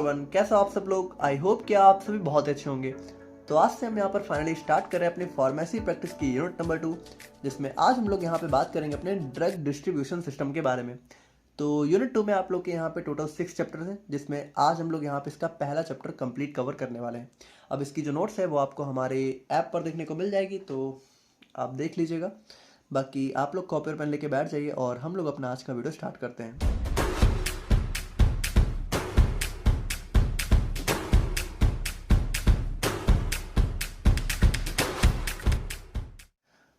Everyone, कैसे हो आप सब लोग। आई होप कि आप सभी बहुत अच्छे होंगे। तो आज से हम यहाँ पर फाइनली स्टार्ट कर रहे हैं अपनी फार्मेसी प्रैक्टिस की यूनिट नंबर 2, जिसमें आज हम लोग यहाँ पे बात करेंगे अपने ड्रग डिस्ट्रीब्यूशन सिस्टम के बारे में। तो यूनिट 2 में आप लोग के यहाँ पे टोटल 6 चैप्टर्स हैं, जिसमें आज हम लोग यहाँ पे इसका पहला चैप्टर कंप्लीट कवर करने वाले हैं। अब इसकी जो नोट्स है वो आपको हमारे ऐप पर देखने को मिल जाएगी, तो आप देख लीजिएगा। बाकी आप लोग कॉपी और पेन लेके बैठ जाइए और हम लोग अपना आज का वीडियो स्टार्ट करते हैं।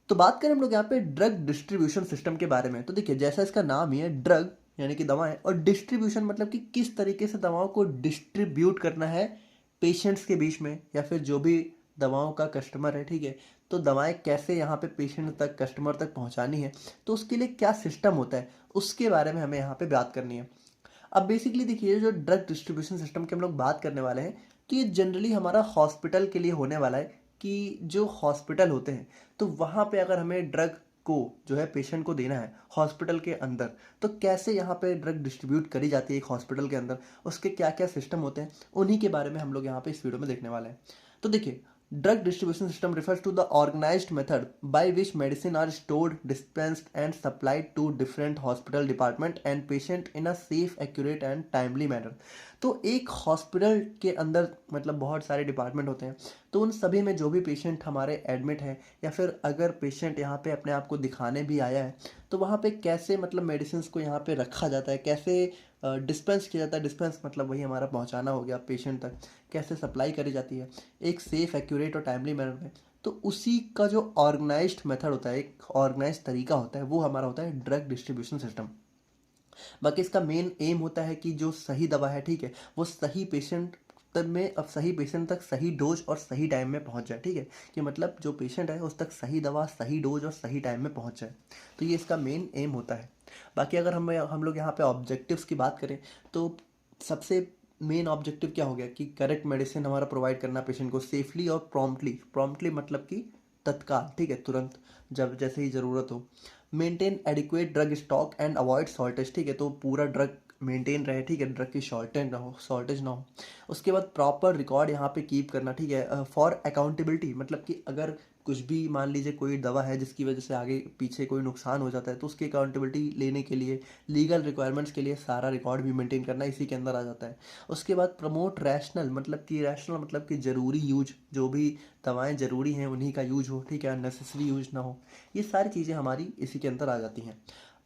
तो बात करें हम लोग यहाँ पे ड्रग डिस्ट्रीब्यूशन सिस्टम के बारे में, तो देखिए जैसा इसका नाम ही है, ड्रग यानी कि दवाएं, और डिस्ट्रीब्यूशन मतलब कि किस तरीके से दवाओं को डिस्ट्रीब्यूट करना है पेशेंट्स के बीच में, या फिर जो भी दवाओं का कस्टमर है, ठीक है, तो दवाएं कैसे यहाँ पे पेशेंट तक, कस्टमर तक पहुँचानी है, तो उसके लिए क्या सिस्टम होता है, उसके बारे में हमें यहाँ पे बात करनी है। अब बेसिकली देखिए, जो ड्रग डिस्ट्रीब्यूशन सिस्टम की हम लोग बात करने वाले हैं, तो ये जनरली हमारा हॉस्पिटल के लिए होने वाला है कि जो हॉस्पिटल होते हैं, तो वहाँ पे अगर हमें ड्रग को जो है पेशेंट को देना है हॉस्पिटल के अंदर, तो कैसे यहाँ पे ड्रग डिस्ट्रीब्यूट करी जाती है एक हॉस्पिटल के अंदर, उसके क्या क्या सिस्टम होते हैं, उन्हीं के बारे में हम लोग यहाँ पे इस वीडियो में देखने वाले हैं। तो देखिए, drug distribution system refers to the organized method by which medicine are stored, dispensed and supplied to different hospital department and patient in a safe, accurate and timely manner। तो एक हॉस्पिटल के अंदर मतलब बहुत सारे डिपार्टमेंट होते हैं, तो उन सभी में जो भी पेशेंट हमारे एडमिट है, या फिर अगर पेशेंट यहाँ पे अपने आप को दिखाने भी आया है, तो वहाँ पे कैसे मतलब मेडिसिन को यहाँ पे रखा जाता है, कैसे डिस्पेंस किया जाता है। डिस्पेंस मतलब वही हमारा पहुँचाना हो गया पेशेंट तक, कैसे सप्लाई करी जाती है एक सेफ, एक्यूरेट और टाइमली मैनर में। तो उसी का जो ऑर्गेनाइज्ड मेथड होता है, एक ऑर्गेनाइज्ड तरीका होता है, वो हमारा होता है ड्रग डिस्ट्रीब्यूशन सिस्टम। बाकी इसका मेन एम होता है कि जो सही दवा है, ठीक है, वो सही पेशेंट तक में, अब सही पेशेंट तक सही डोज और सही टाइम में पहुंच जाए, ठीक है, कि मतलब जो पेशेंट है उस तक सही दवा, सही डोज और सही टाइम में पहुंच जाए। तो ये इसका मेन एम होता है। बाकी अगर हम लोग यहाँ पे ऑब्जेक्टिव्स की बात करें, तो सबसे मेन ऑब्जेक्टिव क्या हो गया कि करेक्ट मेडिसिन हमारा प्रोवाइड करना पेशेंट को सेफली और प्रॉम्प्टली। प्रॉम्प्टली मतलब कि तत्काल, ठीक है, तुरंत, जब जैसे ही ज़रूरत हो। Maintain adequate drug stock and avoid shortage, ठीक है, तो पूरा ड्रग मेंटेन रहे, ठीक है, ड्रग की शॉर्टेज ना हो। उसके बाद प्रॉपर रिकॉर्ड यहाँ पे कीप करना, ठीक है, फॉर अकाउंटेबिलिटी, मतलब कि अगर कुछ भी मान लीजिए कोई दवा है जिसकी वजह से आगे पीछे कोई नुकसान हो जाता है, तो उसकी अकाउंटेबिलिटी लेने के लिए, लीगल रिक्वायरमेंट्स के लिए सारा रिकॉर्ड भी मेंटेन करना इसी के अंदर आ जाता है। उसके बाद प्रमोट रैशनल, मतलब कि ज़रूरी यूज, जो भी दवाएं ज़रूरी हैं उन्हीं का यूज हो, ठीक है, अननेसेसरी यूज ना हो। ये सारी चीज़ें हमारी इसी के अंदर आ जाती हैं।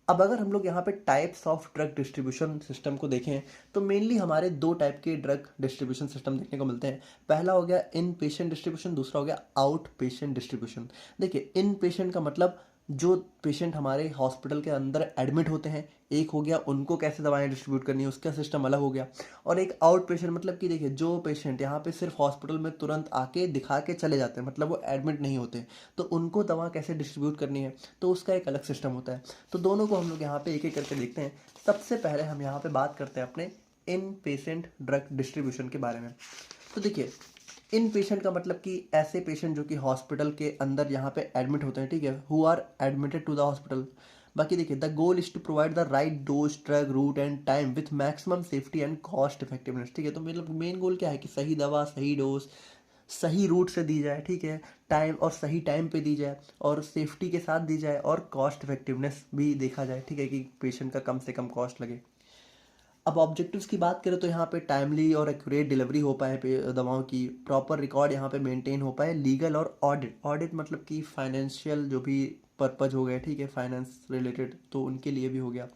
अब अगर हम लोग यहाँ पे types of drug distribution system को देखें, तो मेनली हमारे दो टाइप के ड्रग डिस्ट्रीब्यूशन सिस्टम देखने को मिलते हैं। पहला हो गया इन पेशेंट डिस्ट्रीब्यूशन, दूसरा हो गया आउट पेशेंट डिस्ट्रीब्यूशन। देखिए, इन पेशेंट का मतलब जो पेशेंट हमारे हॉस्पिटल के अंदर एडमिट होते हैं, एक हो गया उनको कैसे दवाएं डिस्ट्रीब्यूट करनी है, उसका सिस्टम अलग हो गया। और एक आउट पेशेंट मतलब कि देखिए, जो पेशेंट यहाँ पे सिर्फ हॉस्पिटल में तुरंत आके दिखा के चले जाते हैं, मतलब वो एडमिट नहीं होते, तो उनको दवा कैसे डिस्ट्रीब्यूट करनी है, तो उसका एक अलग सिस्टम होता है। तो दोनों को हम लोग यहाँ पे एक एक करके देखते हैं। सबसे पहले हम यहाँ पे बात करते हैं अपने इन पेशेंट ड्रग डिस्ट्रीब्यूशन के बारे में। तो देखिए, इन पेशेंट का मतलब कि ऐसे पेशेंट जो कि हॉस्पिटल के अंदर यहाँ पे एडमिट होते हैं, ठीक है, who are admitted to the hospital. बाकी देखिए, the goal is to provide the right dose, drug, route and time with maximum safety and cost effectiveness, ठीक है। तो मतलब मेन गोल क्या है कि सही दवा, सही डोज, सही रूट से दी जाए, ठीक है, टाइम और सही टाइम पे दी जाए, और सेफ्टी के साथ दी जाए, और कॉस्ट इफेक्टिवनेस भी देखा जाए, ठीक है, कि पेशेंट का कम से कम कॉस्ट लगे। अब ऑब्जेक्टिव्स की बात करें तो यहाँ पे टाइमली और एक्यूरेट डिलीवरी हो पाए दवाओं की, प्रॉपर रिकॉर्ड यहाँ पे मेंटेन हो पाए, लीगल और ऑडिट। ऑडिट मतलब कि फाइनेंशियल जो भी पर्पज हो गए, ठीक है, फाइनेंस रिलेटेड, तो उनके लिए भी हो गया।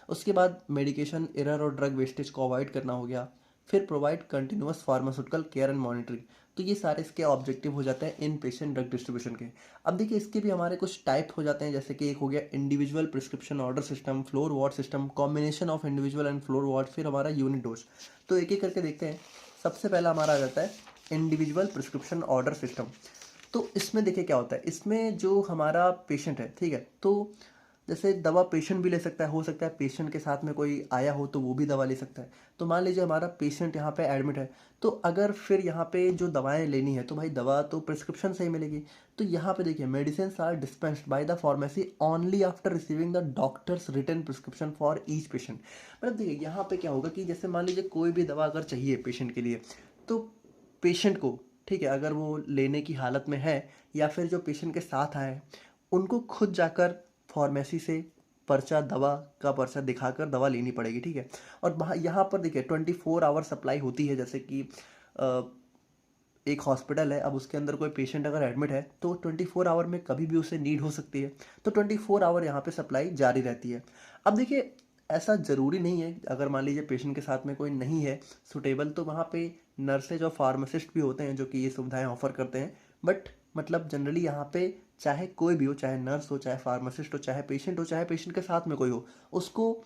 उसके बाद मेडिकेशन एरर और ड्रग वेस्टेज को अवॉइड करना हो गया। फिर provide continuous pharmaceutical care and monitoring. तो ये सारे इसके ऑब्जेक्टिव हो जाते हैं इन पेशेंट ड्रग डिस्ट्रीब्यूशन के। अब देखिए, इसके भी हमारे कुछ टाइप हो जाते हैं, जैसे कि एक हो गया individual prescription order system, floor ward system, combination of individual and floor ward, फिर हमारा यूनिट डोज। तो एक एक करके देखते हैं। सबसे पहला हमारा आ जाता है इंडिविजुअल प्रिस्क्रिप्शन ऑर्डर सिस्टम। तो इसमें देखिए क्या होता है, इसमें जो हमारा पेशेंट है, ठीक है, तो जैसे दवा पेशेंट भी ले सकता है, हो सकता है पेशेंट के साथ में कोई आया हो तो वो भी दवा ले सकता है। तो मान लीजिए हमारा पेशेंट यहाँ पे एडमिट है, तो अगर फिर यहाँ पे जो दवाएं लेनी है तो भाई दवा तो प्रिस्क्रिप्शन से ही मिलेगी। तो यहाँ पे देखिए medicine are dispensed by the pharmacy only after receiving the doctor's written prescription for each patient. मतलब देखिए यहाँ पे क्या होगा कि जैसे मान लीजिए कोई भी दवा अगर चाहिए पेशेंट के लिए, तो पेशेंट को, ठीक है, अगर वो लेने की हालत में है या फिर जो पेशेंट के साथ आए उनको खुद जाकर फार्मेसी से दवा का पर्चा दिखाकर दवा लेनी पड़ेगी, ठीक है। और यहाँ पर देखिए 24 आवर सप्लाई होती है। जैसे कि अ, एक हॉस्पिटल है, अब उसके अंदर कोई पेशेंट अगर एडमिट है तो 24 आवर में कभी भी उसे नीड हो सकती है, तो 24 आवर यहाँ पे सप्लाई जारी रहती है। अब देखिए ऐसा ज़रूरी नहीं है, अगर मान लीजिए पेशेंट के साथ में कोई नहीं है सुटेबल, तो वहाँ पे नर्सेज और फार्मासिस्ट भी होते हैं जो कि ये सुविधाएं ऑफर करते हैं। बट मतलब जनरली यहाँ पे चाहे कोई भी हो, चाहे नर्स हो, चाहे फार्मासिस्ट हो, चाहे पेशेंट हो, चाहे पेशेंट के साथ में कोई हो, उसको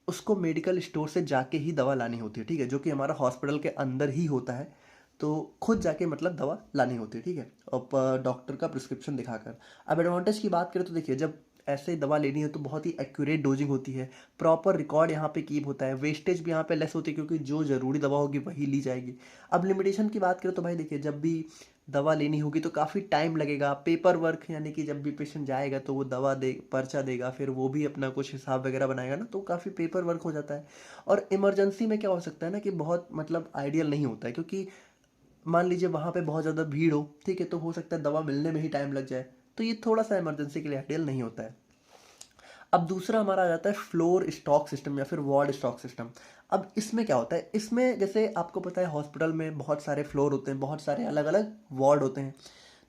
उसको मेडिकल स्टोर से जाके ही दवा लानी होती है, ठीक है, जो कि हमारा हॉस्पिटल के अंदर ही होता है। तो खुद जाके मतलब दवा लानी होती है, ठीक है, और डॉक्टर का प्रिस्क्रिप्शन दिखाकर। अब एडवांटेज की बात करें तो देखिए जब ऐसे दवा लेनी है तो बहुत ही एक्यूरेट डोजिंग होती है, प्रॉपर रिकॉर्ड यहाँ पे कीप होता है, वेस्टेज भी यहाँ पे लेस होती है क्योंकि जो ज़रूरी दवा होगी वही ली जाएगी। अब लिमिटेशन की बात करें तो भाई देखिए जब भी दवा लेनी होगी तो काफ़ी टाइम लगेगा, पेपर वर्क, यानी कि जब भी पेशेंट जाएगा तो वो दवा दे पर्चा देगा, फिर वो भी अपना कुछ हिसाब वगैरह बनाएगा ना, तो काफ़ी पेपर वर्क हो जाता है। और इमरजेंसी में क्या हो सकता है ना कि बहुत मतलब आइडियल नहीं होता है, क्योंकि मान लीजिए वहाँ पे बहुत ज़्यादा भीड़ हो, ठीक है, तो हो सकता है दवा मिलने में ही टाइम लग जाए, तो ये थोड़ा सा इमरजेंसी के लिए आइडियल नहीं होता है। अब दूसरा हमारा आ जाता है फ्लोर स्टॉक सिस्टम या फिर वार्ड स्टॉक सिस्टम। अब इसमें क्या होता है, इसमें जैसे आपको पता है हॉस्पिटल में बहुत सारे फ्लोर होते हैं, बहुत सारे अलग अलग वार्ड होते हैं।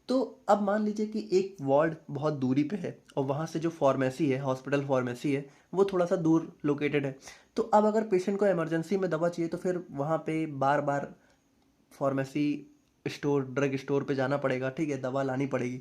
तो अब मान लीजिए कि एक वार्ड बहुत दूरी पे है और वहाँ से जो फार्मेसी है, हॉस्पिटल फार्मेसी है, वो थोड़ा सा दूर लोकेटेड है। तो अब अगर पेशेंट को इमरजेंसी में दवा चाहिए तो फिर वहाँ पे बार बार फार्मेसी स्टोर, ड्रग स्टोर पे जाना पड़ेगा, ठीक है, दवा लानी पड़ेगी।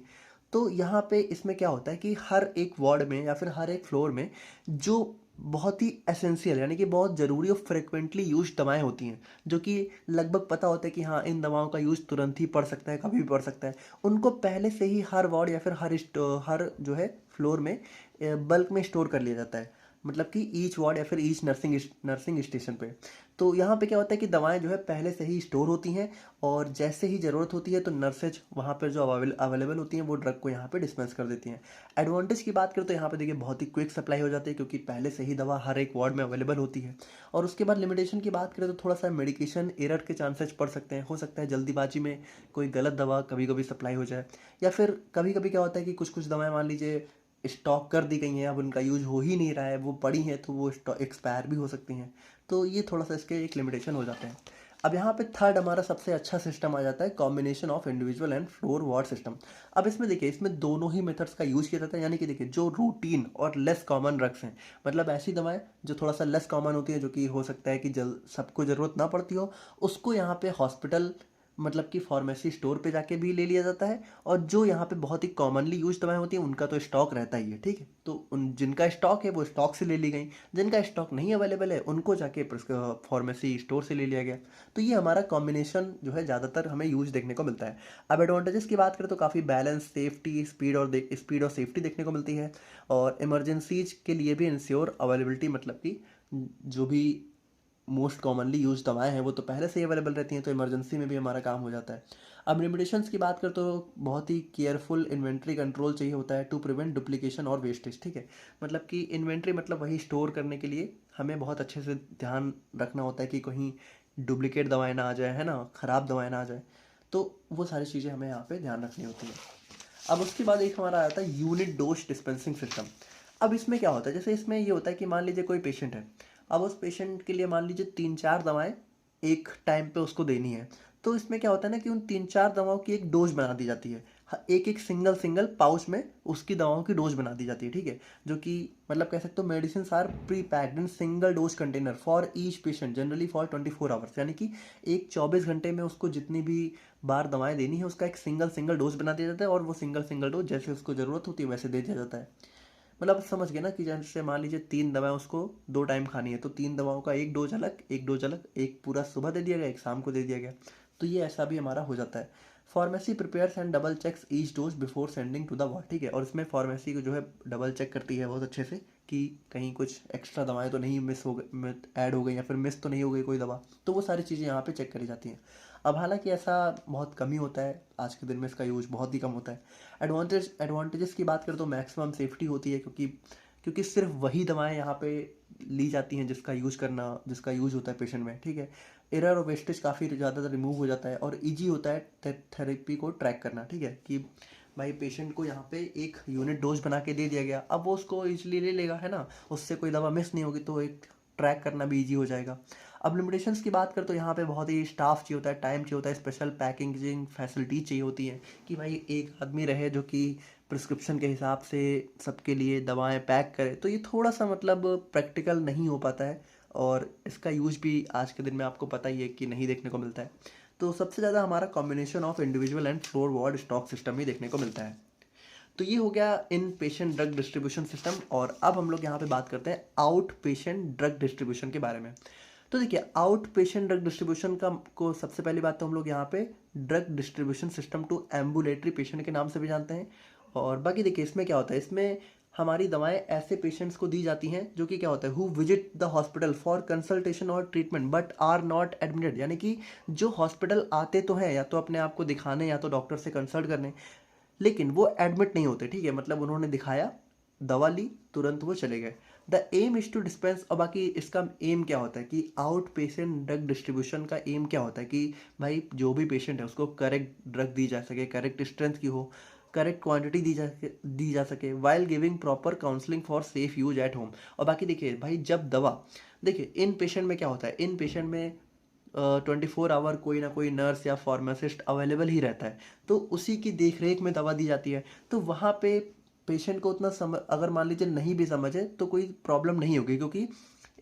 तो यहाँ पे इसमें क्या होता है कि हर एक वार्ड में या फिर हर एक फ्लोर में जो बहुत ही एसेंशियल यानी कि बहुत ज़रूरी और फ्रिक्वेंटली यूज दवाएं होती हैं, जो कि लगभग पता होता है कि हाँ इन दवाओं का यूज़ तुरंत ही पड़ सकता है, कभी भी पड़ सकता है, उनको पहले से ही हर वार्ड या फिर हर जो है फ्लोर में बल्क में स्टोर कर लिया जाता है। मतलब कि ईच वार्ड या फिर ईच नर्सिंग स्टेशन पे। तो यहाँ पे क्या होता है कि दवाएं जो है पहले से ही स्टोर होती हैं, और जैसे ही ज़रूरत होती है तो नर्सेज वहाँ पर जो अवेलेबल होती हैं वो ड्रग को यहाँ पे डिस्पेंस कर देती हैं। एडवांटेज की बात करें तो यहाँ पे देखिए बहुत ही क्विक सप्लाई हो जाती है क्योंकि पहले से ही दवा हर एक वार्ड में अवेलेबल होती है। और उसके बाद लिमिटेशन की बात करें तो थोड़ा सा मेडिकेशन एरर के चांसेस पड़ सकते हैं, हो सकता है जल्दीबाजी में कोई गलत दवा कभी कभी सप्लाई हो जाए, या फिर कभी कभी क्या होता है कि कुछ कुछ दवाएं मान लीजिए स्टॉक कर दी गई हैं, अब उनका यूज हो ही नहीं रहा है, वो पड़ी हैं तो वो एक्सपायर भी हो सकती हैं। तो ये थोड़ा सा इसके एक लिमिटेशन हो जाते हैं। अब यहाँ पे थर्ड हमारा सबसे अच्छा सिस्टम आ जाता है combination of individual and floor ward system. अब इसमें देखिए इसमें दोनों ही मेथड्स का यूज़ किया जाता है, यानी कि देखिए जो रूटीन और लेस कॉमन ड्रग्स हैं, मतलब ऐसी दवाएं जो थोड़ा सा लेस कॉमन होती हैं, जो कि हो सकता है कि जल सबको ज़रूरत ना पड़ती हो, उसको यहाँ पे हॉस्पिटल मतलब कि फार्मेसी स्टोर पे जाके भी ले लिया जाता है। और जो यहाँ पे बहुत ही कॉमनली यूज दवाएं होती हैं उनका तो स्टॉक रहता ही है, ठीक है, तो उन जिनका स्टॉक है वो स्टॉक से ले ली गई, जिनका स्टॉक नहीं अवेलेबल है उनको जाके फार्मेसी स्टोर से ले लिया गया। तो ये हमारा कॉम्बिनेशन जो है ज़्यादातर हमें यूज देखने को मिलता है। अब एडवांटेजेस की बात करें तो काफ़ी बैलेंस, सेफ्टी, स्पीड और सेफ्टी देखने को मिलती है। और इमरजेंसीज के लिए भी इंश्योर अवेलेबिलिटी, मतलब कि जो भी मोस्ट कॉमनली यूज दवाएं हैं वो तो पहले से ही अवेलेबल रहती हैं, तो इमरजेंसी में भी हमारा काम हो जाता है। अब लिमिटेशंस की बात करें तो बहुत ही केयरफुल इन्वेंट्री कंट्रोल चाहिए होता है टू प्रिवेंट डुप्लीकेशन और वेस्टेज, ठीक है, मतलब कि इन्वेंट्री मतलब वही स्टोर करने के लिए हमें बहुत अच्छे से ध्यान रखना होता है कि कहीं डुप्लीकेट दवाएं ना आ जाए, है ना, ख़राब दवाएं ना आ जाए। तो वो सारी चीज़ें हमें यहाँ पे ध्यान रखनी होती है। अब उसके बाद एक हमारा आता है यूनिट डोज डिस्पेंसिंग सिस्टम। अब इसमें क्या होता है, जैसे इसमें ये होता है कि मान लीजिए कोई पेशेंट है, अब उस पेशेंट के लिए मान लीजिए 3-4 दवाएं एक टाइम पे उसको देनी है। तो इसमें क्या होता है ना कि उन 3-4 दवाओं की एक डोज बना दी जाती है, एक एक सिंगल सिंगल पाउच में उसकी दवाओं की डोज बना दी जाती है, ठीक है, जो कि मतलब कह सकते हो medicine are pre packed in single dose container for each patient generally for 24 hours, यानी कि एक 24 घंटे में उसको जितनी भी बार दवाएं देनी है उसका एक सिंगल सिंगल डोज बना दिया जाता है, और वो सिंगल सिंगल डोज जैसे उसको ज़रूरत होती है वैसे दे दिया जाता है। मतलब आप समझ गए ना कि जैसे मान लीजिए 3 दवाएं उसको 2 टाइम खानी है, तो 3 दवाओं का एक डोज अलग, एक डोज अलग, एक पूरा सुबह दे दिया गया, एक शाम को दे दिया गया। तो ये ऐसा भी हमारा हो जाता है। Pharmacy prepares and double checks each dose before sending to the ward, ठीक है। और इसमें फार्मेसी को जो है डबल चेक करती है बहुत अच्छे से कि कहीं कुछ एक्स्ट्रा दवाएं तो नहीं मिस हो गई, ऐड हो गई, या फिर मिस तो नहीं हो गई कोई दवा, तो वो सारी चीज़ें यहाँ पे चेक करी जाती हैं। अब हालांकि ऐसा बहुत कम ही होता है, आज के दिन में इसका यूज बहुत ही कम होता है। एडवांटेजेस की बात करें तो मैक्सिमम सेफ्टी होती है, क्योंकि सिर्फ वही दवाएं यहाँ पे ली जाती हैं जिसका यूज होता है पेशेंट में, ठीक है। एरर और वेस्टेज काफ़ी ज़्यादा रिमूव हो जाता है, और इजी होता है थेरेपी को ट्रैक करना, ठीक है। कि भाई पेशेंट को यहाँ पे एक यूनिट डोज बना के दे दिया गया, अब वो उसको इजीली ले लेगा, है ना, उससे कोई दवा मिस नहीं होगी, तो एक ट्रैक करना भी ईजी हो जाएगा। अब लिमिटेशंस की बात करें तो यहाँ पे बहुत ही स्टाफ चाहिए होता है, टाइम चाहिए होता है, स्पेशल पैकेजिंग फैसिलिटी चाहिए होती है कि भाई एक आदमी रहे जो कि प्रिस्क्रिप्शन के हिसाब से सबके लिए दवाएं पैक करे, तो ये थोड़ा सा मतलब प्रैक्टिकल नहीं हो पाता है, और इसका यूज भी आज के दिन में आपको पता ही है कि नहीं देखने को मिलता है। तो सबसे ज़्यादा हमारा combination of individual and floor ward stock system ही देखने को मिलता है। तो ये हो गया inpatient drug distribution system. और अब हम लोग यहाँ पे बात करते हैं आउट पेशेंट ड्रग डिस्ट्रीब्यूशन के बारे में। तो देखिए, आउट पेशेंट ड्रग डिस्ट्रीब्यूशन का को सबसे पहली बात तो हम लोग यहाँ पे drug distribution system to ambulatory patient के नाम से भी जानते हैं। और बाकी देखिए इसमें क्या होता है, इसमें हमारी दवाएं ऐसे पेशेंट्स को दी जाती हैं जो कि क्या होता है, who visit the hospital for consultation और treatment but are not admitted, यानी कि जो हॉस्पिटल आते तो हैं या तो अपने आप को दिखाने या तो डॉक्टर से कंसल्ट करने, लेकिन वो एडमिट नहीं होते, ठीक है। मतलब उन्होंने दिखाया, दवा ली, तुरंत वो चले गए। The aim is to dispense. और बाकी इसका एम क्या होता है कि आउट पेशेंट ड्रग डिस्ट्रीब्यूशन का एम क्या होता है कि भाई जो भी पेशेंट है उसको करेक्ट ड्रग दी जा सके, करेक्ट स्ट्रेंथ की हो, करेक्ट क्वांटिटी दी जा सके while giving proper counselling for safe use at home. और बाकी देखिए भाई, जब दवा, देखिए इन पेशेंट में क्या होता है, इन पेशेंट में 24 आवर कोई ना कोई नर्स या फार्मासिस्ट अवेलेबल ही रहता है, तो उसी की देख रेख में दवा दी जाती है। तो वहाँ पे पेशेंट को उतना समझ, अगर मान लीजिए नहीं भी समझे तो कोई प्रॉब्लम नहीं होगी, क्योंकि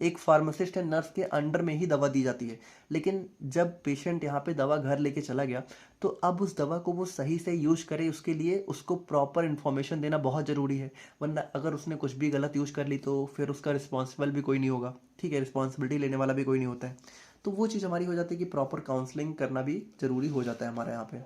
एक फार्मासिस्ट या नर्स के अंडर में ही दवा दी जाती है। लेकिन जब पेशेंट यहाँ पे दवा घर लेके चला गया, तो अब उस दवा को वो सही से यूज करे, उसके लिए उसको प्रॉपर इन्फॉर्मेशन देना बहुत ज़रूरी है। वरना अगर उसने कुछ भी गलत यूज कर ली तो फिर उसका रिस्पॉन्सिबल भी कोई नहीं होगा, ठीक है, रिस्पॉन्सिबिलिटी लेने वाला भी कोई नहीं होता है। तो वो चीज़ हमारी हो जाती है कि प्रॉपर काउंसलिंग करना भी जरूरी हो जाता है हमारे यहाँ पे।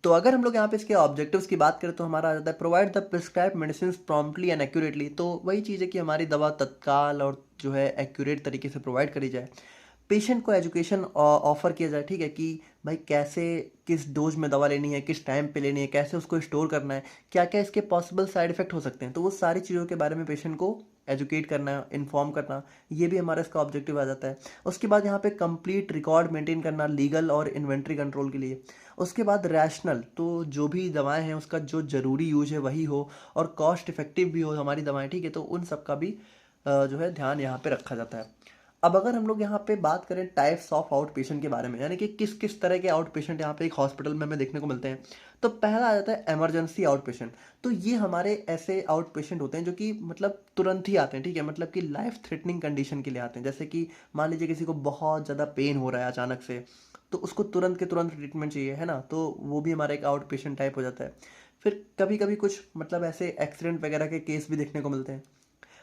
तो अगर हम लोग यहाँ पे इसके ऑब्जेक्टिव्स की बात करें तो हमारा आ जाता है provide the prescribe medicine promptly and accurately. तो वही चीज़ है कि हमारी दवा तत्काल और जो है एक्यूरेट तरीके से प्रोवाइड करी जाए। पेशेंट को एजुकेशन ऑफर किया जाए, ठीक है, कि भाई कैसे, किस डोज में दवा लेनी है, किस टाइम पे लेनी है, कैसे उसको स्टोर करना है, क्या क्या इसके पॉसिबल साइड इफेक्ट हो सकते हैं, तो वो सारी चीज़ों के बारे में पेशेंट को एजुकेट करना, इन्फॉर्म करना, ये भी हमारा इसका ऑब्जेक्टिव आ जाता है। उसके बाद यहाँ पे कंप्लीट रिकॉर्ड मेंटेन करना लीगल और इन्वेंट्री कंट्रोल के लिए। उसके बाद रैशनल, तो जो भी दवाएं हैं उसका जो ज़रूरी यूज है वही हो, और कॉस्ट इफेक्टिव भी हो हमारी दवाएं, ठीक है, तो उन सब का भी जो है ध्यान यहाँ पे रखा जाता है। अब अगर हम लोग यहाँ पे बात करें टाइप्स ऑफ आउट पेशेंट के बारे में, यानी कि किस किस तरह के आउट पेशेंट यहाँ पे एक हॉस्पिटल में हमें देखने को मिलते हैं, तो पहला आ जाता है इमरजेंसी आउट पेशेंट। तो ये हमारे ऐसे आउट पेशेंट होते हैं जो कि मतलब तुरंत ही आते हैं, ठीक है, मतलब कि लाइफ थ्रेटनिंग कंडीशन के लिए आते हैं। जैसे कि मान लीजिए किसी को बहुत ज़्यादा पेन हो रहा है अचानक से, तो उसको तुरंत के तुरंत ट्रीटमेंट चाहिए, है ना, तो वो भी हमारा एक आउट पेशेंट टाइप हो जाता है। फिर कभी कभी कुछ मतलब ऐसे एक्सीडेंट वगैरह के केस भी देखने को मिलते हैं।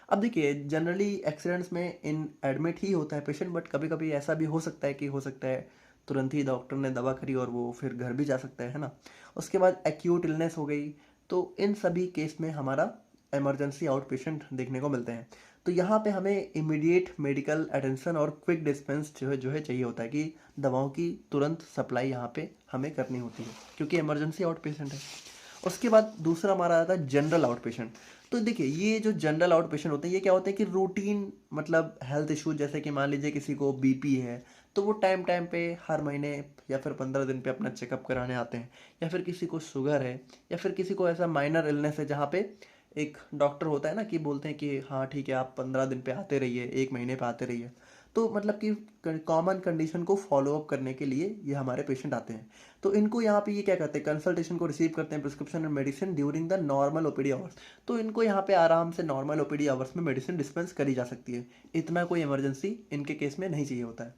अब देखिए जनरली एक्सीडेंट्स में इन एडमिट ही होता है पेशेंट, बट कभी कभी ऐसा भी हो सकता है तुरंत ही डॉक्टर ने दवा करी और वो फिर घर भी जा सकता है ना। उसके बाद एक्यूट इलनेस हो गई, तो इन सभी केस में हमारा इमरजेंसी आउट पेशेंट देखने को मिलते हैं। तो यहाँ पे हमें इमीडिएट मेडिकल अटेंशन और क्विक डिस्पेंस जो है चाहिए होता है, कि दवाओं की तुरंत सप्लाई यहाँ पे हमें करनी होती है, क्योंकि इमरजेंसी आउट पेशेंट है। उसके बाद दूसरा हमारा आता है जनरल आउट पेशेंट। तो देखिए ये जो जनरल आउट पेशेंट होते हैं ये क्या होते हैं कि रूटीन मतलब हेल्थ इश्यूज, जैसे कि मान लीजिए किसी को बीपी है, तो वो टाइम टाइम पे हर महीने या फिर 15 दिन पे अपना चेकअप कराने आते हैं। या फिर किसी को शुगर है, या फिर किसी को ऐसा माइनर इलनेस है जहाँ पे एक डॉक्टर होता है ना कि बोलते हैं कि हाँ ठीक है आप 15 दिन पे आते रहिए, 1 महीने पे आते रहिए। तो मतलब कि कॉमन कंडीशन को फॉलो अप करने के लिए ये हमारे पेशेंट आते हैं। तो इनको यहाँ पे ये क्या करते हैं, कंसल्टेशन को रिसीव करते हैं, prescription and medicine during the normal OPD hours. तो इनको यहाँ पे आराम से नॉर्मल ओपीडी आवर्स में मेडिसिन डिस्पेंस करी जा सकती है, इतना कोई इमरजेंसी इनके केस में नहीं चाहिए होता है।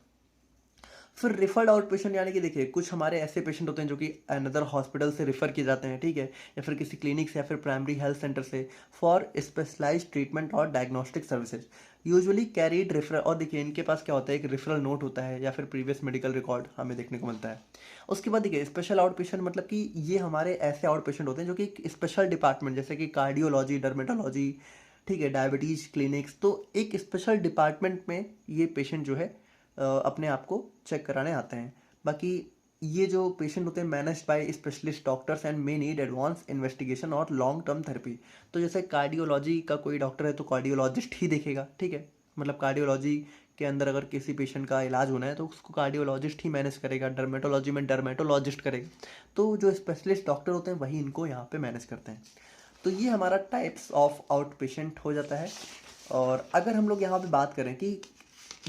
फिर रिफर्ड आउट पेशेंट यानी कि देखिए कुछ हमारे ऐसे पेशेंट होते हैं जो कि अनदर हॉस्पिटल से रिफ़र किए जाते हैं, ठीक है, या फिर किसी क्लिनिक से या फिर प्राइमरी हेल्थ सेंटर से फॉर स्पेशलाइज्ड ट्रीटमेंट और diagnostic services usually carried referral. और देखिए इनके पास क्या होता है, एक रेफरल नोट होता है या फिर प्रीवियस मेडिकल रिकॉर्ड हमें देखने को मिलता है। उसके बाद देखिए स्पेशल आउट पेशेंट मतलब कि ये हमारे ऐसे आउट पेशेंट होते हैं जो कि एक स्पेशल डिपार्टमेंट जैसे कि कार्डियोलॉजी, डर्मेटोलॉजी, ठीक है, डायबिटीज क्लिनिक्स, तो एक स्पेशल डिपार्टमेंट में ये पेशेंट जो है अपने आप को चेक कराने आते हैं। बाकी ये जो पेशेंट होते हैं managed by specialist doctors and may need advance investigation और लॉन्ग टर्म थेरेपी। तो जैसे कार्डियोलॉजी का कोई डॉक्टर है तो कार्डियोलॉजिस्ट ही देखेगा, ठीक है, मतलब कार्डियोलॉजी के अंदर अगर किसी पेशेंट का इलाज होना है तो उसको कार्डियोलॉजिस्ट ही मैनेज करेगा, डर्मेटोलॉजी में डर्मेटोलॉजिस्ट करेगा। तो जो स्पेशलिस्ट डॉक्टर होते हैं वही इनको यहाँ पे मैनेज करते हैं। तो ये हमारा टाइप्स ऑफ आउट पेशेंट हो जाता है। और अगर हम लोग यहाँ पे बात करें कि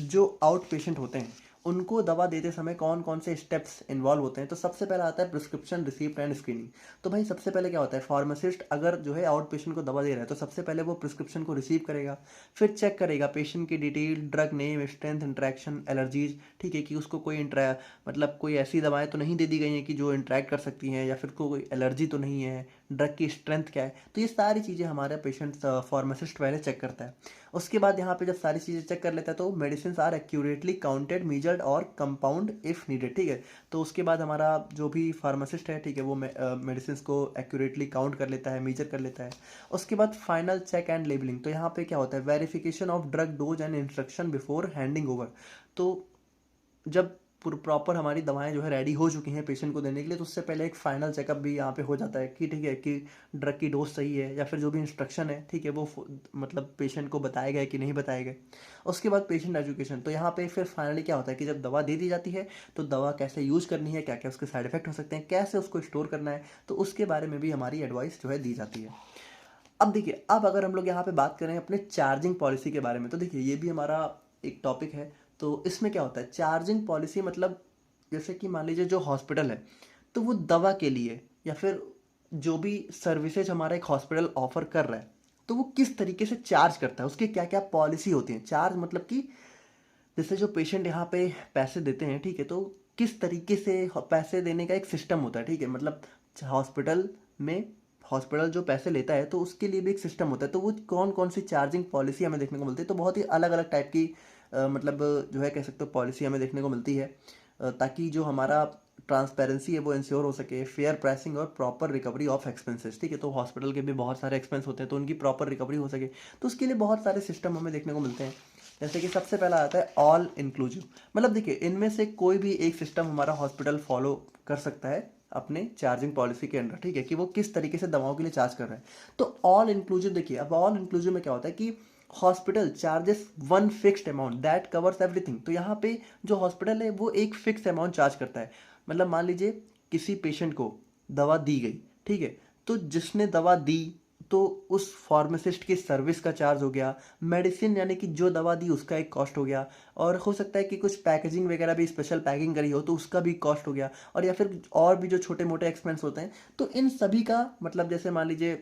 जो आउट पेशेंट होते हैं उनको दवा देते समय कौन कौन से स्टेप्स इन्वॉल्व होते हैं, तो सबसे पहला आता है प्रिस्क्रिप्शन रिसीप्ट एंड स्क्रीनिंग। तो भाई सबसे पहले क्या होता है, फार्मासिस्ट अगर जो है आउट पेशेंट को दवा दे रहा है तो सबसे पहले वो प्रिस्क्रिप्शन को रिसीव करेगा, फिर चेक करेगा पेशेंट की detail, drug name, strength, interaction, allergies, ठीक है, कि उसको कोई मतलब कोई ऐसी दवाएं तो नहीं दे दी गई हैं कि जो इंटरेक्ट कर सकती हैं, या फिर कोई एलर्जी तो नहीं है, ड्रग की स्ट्रेंथ क्या है। तो ये सारी चीज़ें हमारा पेशेंट फार्मासिस्ट पहले चेक करता है। उसके बाद यहाँ पे जब सारी चीज़ें चेक कर लेता है तो medicine are accurately counted, measured और कंपाउंड इफ़ नीडेड, ठीक है। तो उसके बाद हमारा जो भी फार्मासिस्ट है, ठीक है, वो मेडिसिन को एक्यूरेटली काउंट कर लेता है, मेजर कर लेता है। उसके बाद फाइनल चेक एंड लेबलिंग। तो यहाँ पे क्या होता है, verification of drug dose and instruction before handing over. तो जब प्रॉपर हमारी दवाएं जो है रेडी हो चुकी हैं पेशेंट को देने के लिए, तो उससे पहले एक फाइनल चेकअप भी यहाँ पे हो जाता है कि ठीक है कि ड्रग की डोज सही है, या फिर जो भी इंस्ट्रक्शन है, ठीक है, वो मतलब पेशेंट को बताए गए कि नहीं बताए गए। उसके बाद पेशेंट एजुकेशन। तो यहाँ पे फिर फाइनली क्या होता है कि जब दवा दे दी जाती है तो दवा कैसे यूज़ करनी है, क्या क्या उसके साइड इफेक्ट हो सकते हैं, कैसे उसको स्टोर करना है, तो उसके बारे में भी हमारी एडवाइस जो है दी जाती है। अब देखिए, अब अगर हम लोग यहाँ पे बात करें अपने चार्जिंग पॉलिसी के बारे में, तो देखिए ये भी हमारा एक टॉपिक है। तो इसमें क्या होता है, चार्जिंग पॉलिसी मतलब जैसे कि मान लीजिए जो हॉस्पिटल है तो वो दवा के लिए या फिर जो भी सर्विसेज हमारा एक हॉस्पिटल ऑफर कर रहा है तो वो किस तरीके से चार्ज करता है, उसकी क्या क्या पॉलिसी होती है। चार्ज मतलब कि जैसे जो पेशेंट यहाँ पे पैसे देते हैं, ठीक है, तो किस तरीके से पैसे देने का एक सिस्टम होता है, ठीक है, मतलब हॉस्पिटल में हॉस्पिटल जो पैसे लेता है तो उसके लिए भी एक सिस्टम होता है। तो वो कौन कौन सी चार्जिंग पॉलिसी हमें देखने को मिलती है, तो बहुत ही अलग अलग टाइप की मतलब जो है कह सकते हो पॉलिसी हमें देखने को मिलती है, ताकि जो हमारा ट्रांसपेरेंसी है वो इंश्योर हो सके, फेयर प्राइसिंग और प्रॉपर रिकवरी ऑफ एक्सपेंसेस, ठीक है। तो हॉस्पिटल के भी बहुत सारे एक्सपेंस होते हैं तो उनकी प्रॉपर रिकवरी हो सके, तो उसके लिए बहुत सारे सिस्टम हमें देखने को मिलते हैं। जैसे कि सबसे पहला आता है ऑल इंक्लूसिव। मतलब देखिए इनमें से कोई भी एक सिस्टम हमारा हॉस्पिटल फॉलो कर सकता है अपने चार्जिंग पॉलिसी के अंदर, ठीक है, कि वो किस तरीके से दवाओं के लिए चार्ज कर रहा है। तो ऑल इंक्लूसिव देखिए, अब ऑल इंक्लूसिव में क्या होता है कि hospital charges one fixed amount that covers everything. तो यहाँ पे जो हॉस्पिटल है वो एक फिक्स अमाउंट चार्ज करता है। मतलब मान लीजिए किसी पेशेंट को दवा दी गई, ठीक है, तो जिसने दवा दी तो उस फार्मासिस्ट की सर्विस का चार्ज हो गया, मेडिसिन यानी कि जो दवा दी उसका एक कॉस्ट हो गया, और हो सकता है कि कुछ पैकेजिंग वगैरह भी स्पेशल पैकिंग करी हो तो उसका भी कॉस्ट हो गया, और या फिर और भी जो छोटे मोटे एक्सपेंस होते हैं तो इन सभी का मतलब जैसे मान लीजिए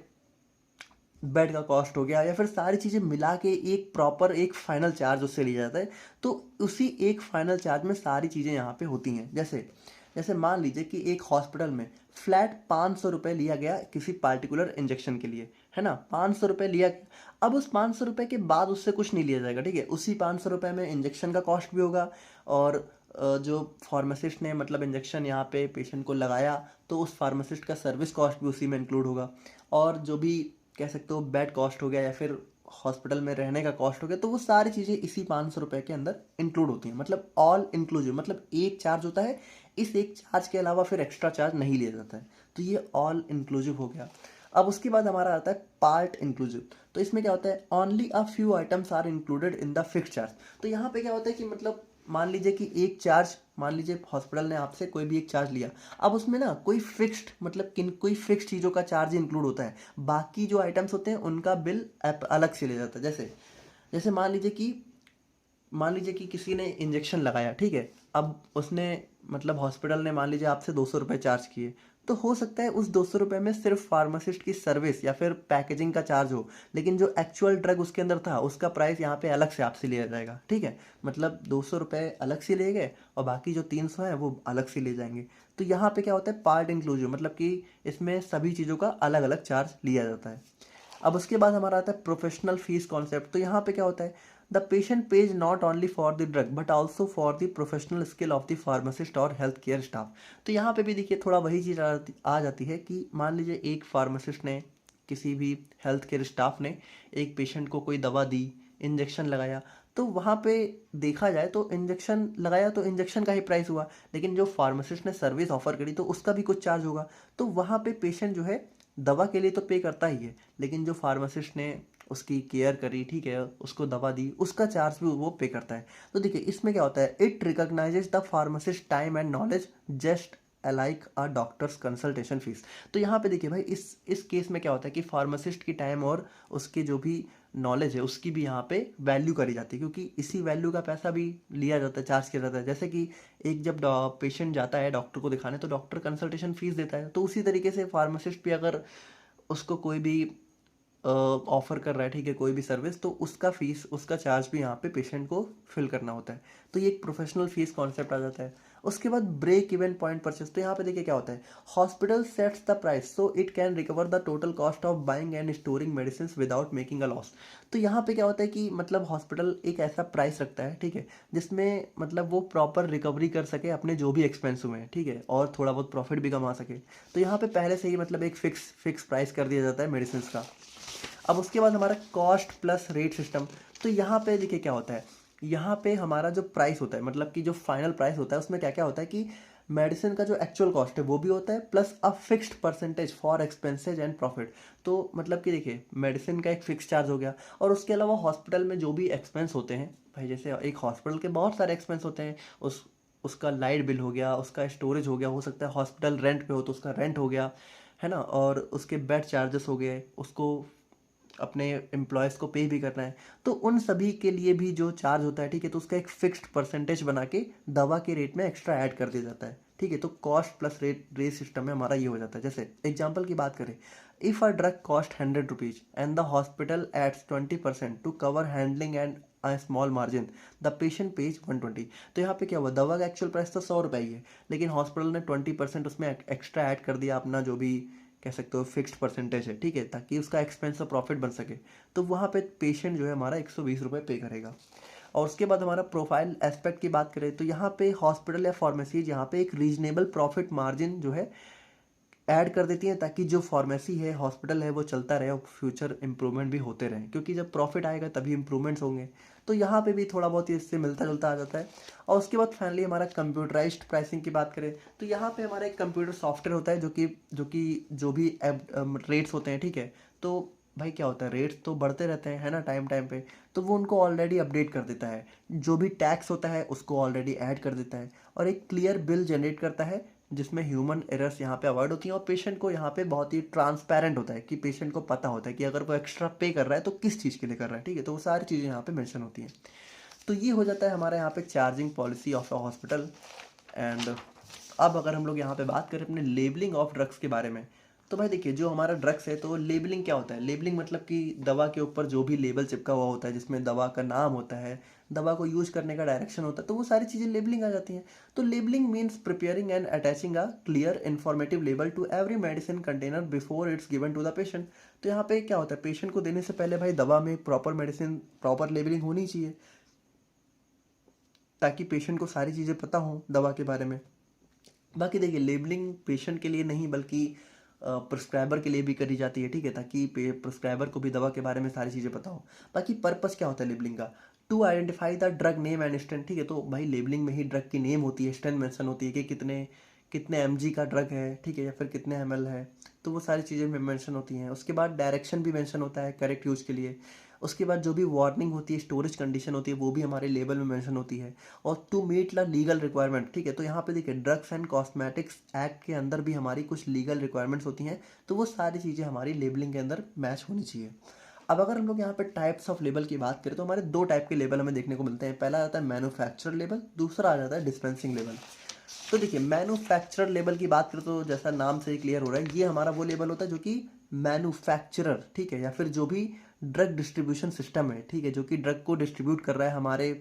बेड का कॉस्ट हो गया, या फिर सारी चीज़ें मिला के एक प्रॉपर एक फाइनल चार्ज उससे लिया जाता है। तो उसी एक फाइनल चार्ज में सारी चीज़ें यहाँ पे होती हैं। जैसे जैसे मान लीजिए कि एक हॉस्पिटल में फ्लैट 500 रुपये लिया गया किसी पार्टिकुलर इंजेक्शन के लिए, है ना, 500 रुपये लिया। अब उस 500 रुपये के बाद उससे कुछ नहीं लिया जाएगा, ठीक है, उसी 500 रुपये में इंजेक्शन का कॉस्ट भी होगा, और जो फार्मासिस्ट ने मतलब इंजेक्शन यहाँ पे पेशेंट को लगाया तो उस फार्मासिस्ट का सर्विस कॉस्ट भी उसी में इंक्लूड होगा, और जो भी कह सकते हो बेड कॉस्ट हो गया या फिर हॉस्पिटल में रहने का कॉस्ट हो गया, तो वो सारी चीज़ें इसी 500 रुपये के अंदर इंक्लूड होती हैं। मतलब ऑल इंक्लूसिव, मतलब एक चार्ज होता है, इस एक चार्ज के अलावा फिर एक्स्ट्रा चार्ज नहीं लिया जाता है। तो ये ऑल इंक्लूसिव हो गया। अब उसके बाद हमारा आता है पार्ट इंक्लूसिव। तो इसमें क्या होता है, only a few items are included in the fixed charge. तो यहाँ पे क्या होता है कि मतलब मान लीजिए कि एक चार्ज, मान लीजिए हॉस्पिटल ने आपसे कोई भी एक चार्ज लिया, अब उसमें ना कोई फिक्स्ड मतलब किन कोई फिक्स्ड चीज़ों का चार्ज इंक्लूड होता है, बाकी जो आइटम्स होते हैं उनका बिल अलग से ले जाता है। जैसे जैसे मान लीजिए कि किसी ने इंजेक्शन लगाया, ठीक है, अब उसने मतलब हॉस्पिटल ने मान लीजिए आपसे 200 रुपये चार्ज किए, तो हो सकता है उस 200 रुपये में सिर्फ फार्मासिस्ट की सर्विस या फिर पैकेजिंग का चार्ज हो, लेकिन जो एक्चुअल ड्रग उसके अंदर था उसका प्राइस यहाँ पे अलग से आपसे लिया जाएगा, ठीक है। मतलब 200 रुपये अलग से लिए गए और बाकी जो 300 है वो अलग से ले जाएंगे। तो यहाँ पे क्या होता है, पार्ट इंक्लूसिव, मतलब कि इसमें सभी चीज़ों का अलग अलग चार्ज लिया जाता है। अब उसके बाद हमारा आता है प्रोफेशनल फीस कॉन्सेप्ट। तो यहाँ पे क्या होता है, the patient page not only for the drug but also for the professional skill of the pharmacist और हेल्थ केयर स्टाफ। तो यहाँ पे भी देखिए थोड़ा वही चीज़ आ जाती है कि मान लीजिए एक फार्मासिस्ट ने, किसी भी हेल्थ केयर स्टाफ ने एक पेशेंट को कोई दवा दी, इंजेक्शन लगाया, तो वहाँ पे देखा जाए तो इंजेक्शन लगाया तो इंजेक्शन का ही प्राइस हुआ, लेकिन जो फार्मासिस्ट ने सर्विस ऑफर करी तो उसका भी कुछ चार्ज होगा। तो वहाँ पे पेशेंट जो है दवा के लिए तो पे करता ही है, लेकिन जो फार्मासिस्ट ने उसकी केयर करी, ठीक है, उसको दवा दी, उसका चार्ज भी वो पे करता है। तो देखिए इसमें क्या होता है, it recognises the pharmacist time and knowledge just like a doctor's consultation fees. तो यहाँ पे देखिए भाई इस केस में क्या होता है कि फार्मासिस्ट की टाइम और उसकी जो भी नॉलेज है उसकी भी यहाँ पे वैल्यू करी जाती है, क्योंकि इसी वैल्यू का पैसा भी लिया जाता है, चार्ज किया जाता है। जैसे कि एक जब पेशेंट जाता है डॉक्टर को दिखाने तो डॉक्टर कंसल्टेशन फीस देता है, तो उसी तरीके से फार्मासिस्ट भी अगर उसको कोई भी ऑफर कर रहा है, ठीक है, कोई भी सर्विस, तो उसका फीस, उसका चार्ज भी यहाँ पे पेशेंट को फिल करना होता है। तो ये एक प्रोफेशनल फीस कॉन्सेप्ट आ जाता है। उसके बाद ब्रेक इवन पॉइंट परचेस। तो यहाँ पे देखिए क्या होता है, hospital sets the price so it can recover the total cost of buying and storing medicine without making a loss. तो यहाँ पे क्या होता है कि मतलब हॉस्पिटल एक ऐसा प्राइस रखता है, ठीक है, जिसमें मतलब वो प्रॉपर रिकवरी कर सके अपने जो भी एक्सपेंस हुए हैं, ठीक है, और थोड़ा बहुत प्रॉफिट भी कमा सके। तो यहाँ पे पहले से ही मतलब एक फिक्स प्राइस कर दिया जाता है मेडिसिन का। अब उसके बाद हमारा कॉस्ट प्लस रेट सिस्टम। तो यहाँ पे देखिए क्या होता है, यहाँ पे हमारा जो प्राइस होता है, मतलब कि जो फाइनल प्राइस होता है उसमें क्या क्या होता है कि मेडिसिन का जो एक्चुअल कॉस्ट है वो भी होता है, plus a fixed percentage for expenses and profit. तो मतलब कि देखिए मेडिसिन का एक फिक्स चार्ज हो गया, और उसके अलावा हॉस्पिटल में जो भी एक्सपेंस होते हैं भाई, जैसे एक हॉस्पिटल के बहुत सारे एक्सपेंस होते हैं, उसका लाइट बिल हो गया, उसका स्टोरेज हो गया, हो सकता है हॉस्पिटल रेंट पे हो तो उसका रेंट हो गया, है ना, और उसके बेड चार्जेस हो गए, उसको अपने एम्प्लॉयज़ को पे भी करना है, तो उन सभी के लिए भी जो चार्ज होता है, ठीक है, तो उसका एक फिक्स्ड परसेंटेज बना के दवा के रेट में एक्स्ट्रा ऐड कर दिया जाता है, ठीक है। तो कॉस्ट प्लस रेट सिस्टम में हमारा ये हो जाता है। जैसे एग्जांपल की बात करें, if a drug cost 100 rupees and the hospital adds 20% to cover handling and a small margin, the patient pays 120। तो यहाँ पे क्या हुआ, दवा का एक्चुअल प्राइस तो 100 रुपये ही है, लेकिन हॉस्पिटल ने 20% उसमें एक्स्ट्रा ऐड कर दिया, अपना जो भी कह सकते हो फिक्स्ड परसेंटेज है, ठीक है, ताकि उसका एक्सपेंस और प्रॉफिट बन सके। तो वहाँ पे पेशेंट जो है हमारा 120 रुपये पे करेगा। और उसके बाद हमारा प्रोफाइल एस्पेक्ट की बात करें तो यहाँ पे हॉस्पिटल या फार्मेसीज यहाँ पे एक रीजनेबल प्रॉफिट मार्जिन जो है ऐड कर देती हैं, ताकि जो फार्मेसी है, हॉस्पिटल है, वो चलता रहे और फ्यूचर इंप्रूवमेंट भी होते रहें, क्योंकि जब प्रॉफिट आएगा तभी इंप्रूवमेंट्स होंगे। तो यहाँ पे भी थोड़ा बहुत इससे मिलता जुलता आ जाता है। और उसके बाद फाइनली हमारा कंप्यूटराइज्ड प्राइसिंग की बात करें तो यहाँ पे हमारा एक कंप्यूटर सॉफ्टवेयर होता है जो भी रेट्स होते हैं, ठीक है। तो भाई क्या होता है, रेट्स तो बढ़ते रहते हैं, है ना, टाइम टाइम पे, तो वो उनको ऑलरेडी अपडेट कर देता है, जो भी टैक्स होता है उसको ऑलरेडी ऐड कर देता है, और एक क्लियर बिल जनरेट करता है जिसमें ह्यूमन एरर्स यहाँ पे अवॉइड होती हैं, और पेशेंट को यहाँ पे बहुत ही ट्रांसपेरेंट होता है कि पेशेंट को पता होता है कि अगर वो एक्स्ट्रा पे कर रहा है तो किस चीज़ के लिए कर रहा है, ठीक है, तो वो सारी चीज़ें यहाँ पे मेंशन होती हैं। तो ये हो जाता है हमारे यहाँ पे charging policy of a hospital. And अब अगर हम लोग यहाँ पे बात करें अपने लेबलिंग ऑफ ड्रग्स के बारे में, तो भाई देखिए जो हमारा ड्रग्स है तो लेबलिंग क्या होता है, लेबलिंग मतलब कि दवा के ऊपर जो भी लेबल चिपका हुआ होता है जिसमें दवा का नाम होता है, दवा को यूज करने का डायरेक्शन होता है, तो वो सारी चीज़ें लेबलिंग आ जाती हैं। तो labelling means preparing and attaching a clear informative label to every medicine container before it's given to the patient. तो यहाँ पे क्या होता है, पेशेंट को देने से पहले भाई दवा में प्रॉपर मेडिसिन, प्रॉपर लेबलिंग होनी चाहिए, ताकि पेशेंट को सारी चीज़ें पता हों दवा के बारे में। बाकी देखिए लेबलिंग पेशेंट के लिए नहीं बल्कि प्रिस्क्राइबर के लिए भी करी जाती है, ठीक है, ताकि प्रिस्क्राइबर को भी दवा के बारे में सारी चीज़ें पता हो। बाकी पर्पस क्या होता है लेबलिंग का, to identify the drug name and strength, ठीक है, तो भाई लेबलिंग में ही ड्रग की नेम होती है, स्ट्रेंथ मेंशन होती है कि कितने कितने mg का ड्रग है, ठीक है, या फिर कितने ml है, तो वो सारी चीज़ें मेंशन होती हैं। उसके बाद डायरेक्शन भी मेंशन होता है करेक्ट यूज के लिए। उसके बाद जो भी वार्निंग होती है, स्टोरेज कंडीशन होती है, वो भी हमारे लेबल में मेंशन होती है। और to meet the legal requirement, ठीक है, तो यहाँ पे देखिए ड्रग्स एंड कॉस्मेटिक्स एक्ट के अंदर भी हमारी कुछ लीगल रिक्वायरमेंट्स होती हैं, तो वो सारी चीज़ें हमारी लेबलिंग के अंदर मैच होनी चाहिए। अब अगर हम लोग यहाँ पे टाइप्स ऑफ लेबल की बात करें तो हमारे दो टाइप के लेबल हमें देखने को मिलते हैं। पहला आता है मैन्युफैक्चरर लेबल, दूसरा आ जाता है डिस्पेंसिंग लेबल। तो देखिए मैन्युफैक्चरर लेबल की बात करें तो जैसा नाम से ही क्लियर हो रहा है, ये हमारा वो लेबल होता है जो कि मैन्युफैक्चरर, ठीक है, या फिर जो भी ड्रग डिस्ट्रीब्यूशन सिस्टम है, ठीक है, जो कि ड्रग को डिस्ट्रीब्यूट कर रहा है हमारे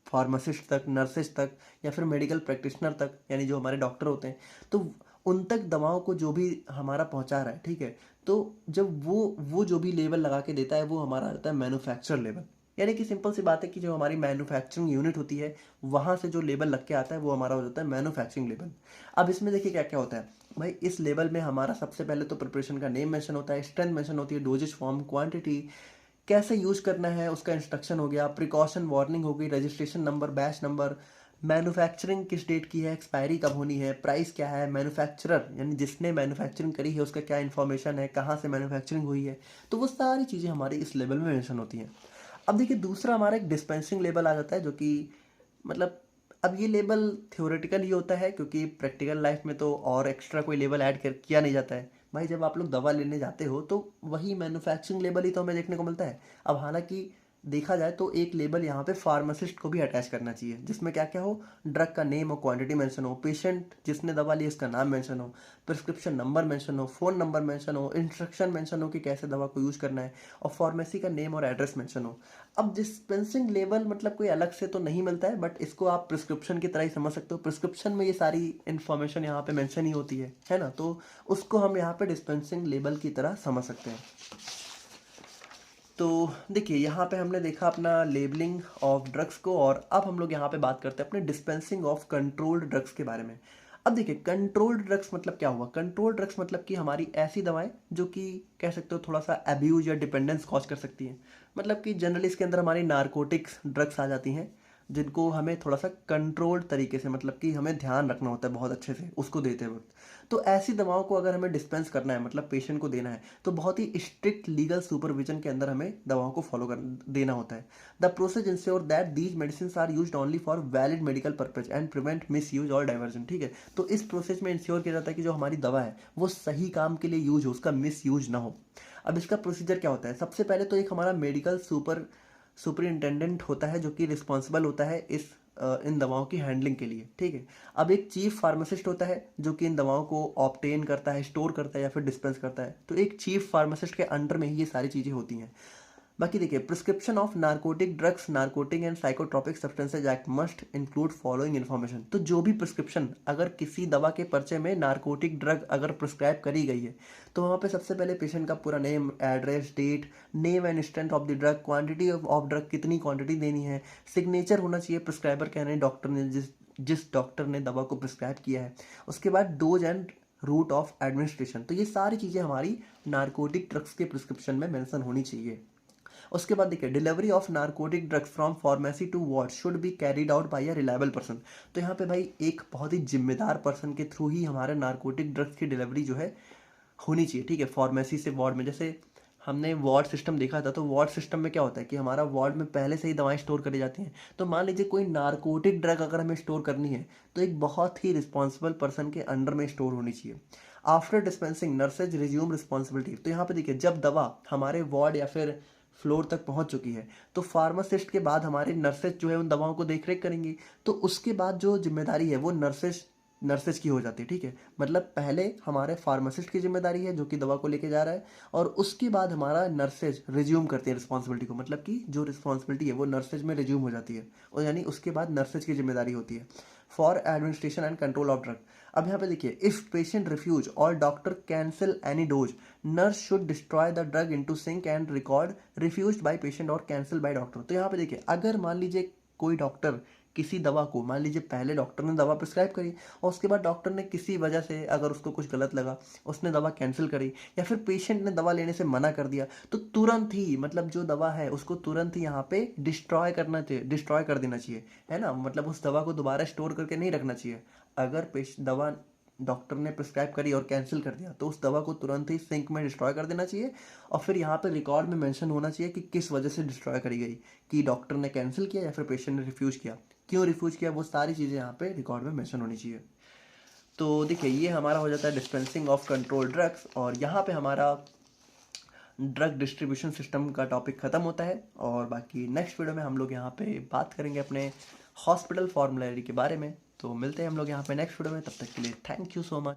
फार्मासिस्ट तक, नर्सेज तक, या फिर मेडिकल प्रैक्टिशनर तक, यानी जो हमारे डॉक्टर होते हैं, तो उन तक दवाओं को जो भी हमारा पहुंचा रहा है, ठीक है, तो जब वो जो भी लेबल लगा के देता है वो हमारा आता है मैन्युफैक्चर लेबल। यानी कि सिंपल सी बात है कि जो हमारी मैन्युफैक्चरिंग यूनिट होती है वहां से जो लेबल लग के आता है वो हमारा हो जाता है मैन्युफैक्चरिंग लेबल। अब इसमें देखिए क्या क्या होता है भाई, इस लेबल में हमारा सबसे पहले तो प्रिपरेशन का नेम मेंशन होता है, स्ट्रेंथ मेंशन होती है, डोजेज फॉर्म, क्वांटिटी, कैसे यूज करना है उसका इंस्ट्रक्शन हो गया, प्रिकॉशन वार्निंग हो गई, registration number, batch number, manufacturing किस डेट की है, एक्सपायरी कब होनी है, प्राइस क्या है, मैन्युफैक्चरर यानी जिसने मैन्युफैक्चरिंग करी है उसका क्या इन्फॉर्मेशन है, कहाँ से मैन्युफैक्चरिंग हुई है, तो वो सारी चीज़ें हमारी इस लेवल में मेंशन होती हैं। अब देखिए दूसरा हमारा एक डिस्पेंसिंग लेबल आ जाता है जो कि मतलब अब ये लेबल थ्योरेटिकल ही होता है क्योंकि प्रैक्टिकल लाइफ में तो और एक्स्ट्रा कोई लेबल ऐड कर किया नहीं जाता है। भाई जब आप लोग दवा लेने जाते हो तो वही मैन्युफैक्चरिंग लेबल ही तो हमें देखने को मिलता है। अब हालांकि देखा जाए तो एक लेबल यहाँ पे फार्मासिस्ट को भी अटैच करना चाहिए जिसमें क्या क्या हो, ड्रग का नेम और क्वांटिटी मेंशन हो, पेशेंट जिसने दवा ली उसका नाम मेंशन हो, प्रिस्क्रिप्शन नंबर मेंशन हो, फ़ोन नंबर मेंशन हो, इंस्ट्रक्शन मेंशन हो कि कैसे दवा को यूज़ करना है, और फार्मेसी का नेम और एड्रेस मेंशन हो। अब डिस्पेंसिंग लेवल मतलब कोई अलग से तो नहीं मिलता है, बट इसको आप प्रिस्क्रिप्शन की तरह ही समझ सकते हो। प्रिस्क्रिप्शन में ये सारी इन्फॉर्मेशन यहाँ पे मेंशन ही होती है ना, तो उसको हम यहाँ पे डिस्पेंसिंग लेबल की तरह समझ सकते हैं। तो देखिए यहाँ पे हमने देखा अपना लेबलिंग ऑफ ड्रग्स को, और अब हम लोग यहाँ पे बात करते हैं अपने डिस्पेंसिंग ऑफ कंट्रोल्ड ड्रग्स के बारे में। अब देखिए कंट्रोल्ड ड्रग्स मतलब क्या हुआ, कंट्रोल्ड ड्रग्स मतलब कि हमारी ऐसी दवाएं जो कि कह सकते हो थोड़ा सा अब्यूज या डिपेंडेंस कॉज कर सकती हैं। मतलब कि जनरली इसके अंदर हमारी नारकोटिक्स ड्रग्स आ जाती हैं जिनको हमें थोड़ा सा कंट्रोल्ड तरीके से, मतलब कि हमें ध्यान रखना होता है बहुत अच्छे से उसको देते वक्त। तो ऐसी दवाओं को अगर हमें डिस्पेंस करना है, मतलब पेशेंट को देना है, तो बहुत ही स्ट्रिक्ट लीगल सुपरविजन के अंदर हमें दवाओं को फॉलो कर देना होता है। The process ensure that these medicine are used only for valid medical purpose and prevent misuse और डाइवर्जन, ठीक है। तो इस प्रोसेस में इंश्योर किया जाता है कि जो हमारी दवा है वो सही काम के लिए यूज हो, उसका मिस यूज ना हो। अब इसका प्रोसीजर क्या होता है, सबसे पहले तो एक हमारा मेडिकल सुपरिंटेंडेंट होता है जो कि रिस्पॉन्सिबल होता है इन दवाओं की हैंडलिंग के लिए, ठीक है। अब एक चीफ फार्मासिस्ट होता है जो कि इन दवाओं को ऑब्टेन करता है, स्टोर करता है या फिर डिस्पेंस करता है। तो एक चीफ फार्मासिस्ट के अंडर में ही ये सारी चीज़ें होती हैं। बाकी देखिए prescription of narcotic drugs, narcotic and psychotropic substances act must include following information. तो जो भी प्रिस्क्रिप्शन अगर किसी दवा के पर्चे में नारकोटिक ड्रग अगर प्रिस्क्राइब करी गई है तो वहाँ पे सबसे पहले पेशेंट का पूरा name, address, date, name and strength of the drug, quantity of drug, कितनी क्वांटिटी देनी है, सिग्नेचर होना चाहिए प्रिस्क्राइबर के, यानी डॉक्टर ने जिस डॉक्टर ने दवा को प्रिस्क्राइब किया है। उसके बाद dose and route of administration. तो ये सारी चीज़ें हमारी नारकोटिक ड्रग्स के प्रिस्क्रिप्शन में मेंशन होनी चाहिए। उसके बाद देखिए delivery of narcotic drugs from pharmacy to ward should be carried out by a reliable person. तो यहाँ पे भाई एक बहुत ही जिम्मेदार पर्सन के थ्रू ही हमारे नारकोटिक ड्रग्स की डिलीवरी जो है होनी चाहिए, ठीक है, फार्मेसी से वार्ड में। जैसे हमने वार्ड सिस्टम देखा था, तो वार्ड सिस्टम में क्या होता है कि हमारा वार्ड में पहले से ही दवाएं स्टोर करी जाती हैं। तो मान लीजिए कोई नारकोटिक ड्रग अगर हमें स्टोर करनी है तो एक बहुत ही रिस्पॉन्सिबल पर्सन के अंडर में स्टोर होनी चाहिए। After dispensing nurses resume responsibility. तो यहाँ पे देखिए जब दवा हमारे वार्ड या फिर फ्लोर तक पहुंच चुकी है तो फार्मासिस्ट के बाद हमारे नर्सेज जो है उन दवाओं को देख रेख करेंगी। तो उसके बाद जो जिम्मेदारी है वो नर्सेज की हो जाती है, ठीक है। मतलब पहले हमारे फार्मासिस्ट की जिम्मेदारी है जो कि दवा को लेके जा रहा है, और उसके बाद हमारा नर्सेज रिज्यूम करती है रिस्पॉन्सिबिलिटी को, मतलब कि जो रिस्पॉन्सिबिलिटी है वो नर्सेज में रिज्यूम हो जाती है, और यानी उसके बाद नर्सेज की जिम्मेदारी होती है for administration and control of drug. अब यहाँ पे देखिए इफ पेशेंट रिफ्यूज और doctor cancel any dose, nurse should destroy the drug into sink and record refused by patient और कैंसिल बाय डॉक्टर। तो यहाँ पे देखिए अगर मान लीजिए कोई डॉक्टर किसी दवा को, मान लीजिए पहले डॉक्टर ने दवा प्रिस्क्राइब करी और उसके बाद डॉक्टर ने किसी वजह से अगर उसको कुछ गलत लगा उसने दवा कैंसिल करी, या फिर पेशेंट ने दवा लेने से मना कर दिया, तो तुरंत ही मतलब जो दवा है उसको तुरंत ही यहाँ पे डिस्ट्रॉय करना चाहिए, डिस्ट्रॉय कर देना चाहिए, है ना। मतलब उस दवा को दोबारा स्टोर करके नहीं रखना चाहिए। अगर दवा डॉक्टर ने प्रिस्क्राइब करी और कैंसिल कर दिया तो उस दवा को तुरंत ही सिंक में डिस्ट्रॉय कर देना चाहिए, और फिर यहाँ पे रिकॉर्ड में मेंशन होना चाहिए कि किस वजह से डिस्ट्रॉय करी गई, कि डॉक्टर ने कैंसिल किया या फिर पेशेंट ने रिफ्यूज किया, क्यों रिफ्यूज किया, वो सारी चीज़ें यहाँ पे रिकॉर्ड में मेंशन होनी चाहिए। तो देखिए ये हमारा हो जाता है डिस्पेंसिंग ऑफ कंट्रोल ड्रग्स, और यहाँ पे हमारा ड्रग डिस्ट्रीब्यूशन सिस्टम का टॉपिक ख़त्म होता है। और बाकी नेक्स्ट वीडियो में हम लोग यहाँ पे बात करेंगे अपने हॉस्पिटल फॉर्मुलरी के बारे में। तो मिलते हैं हम लोग यहाँ पे नेक्स्ट वीडियो में, तब तक के लिए थैंक यू सो मच।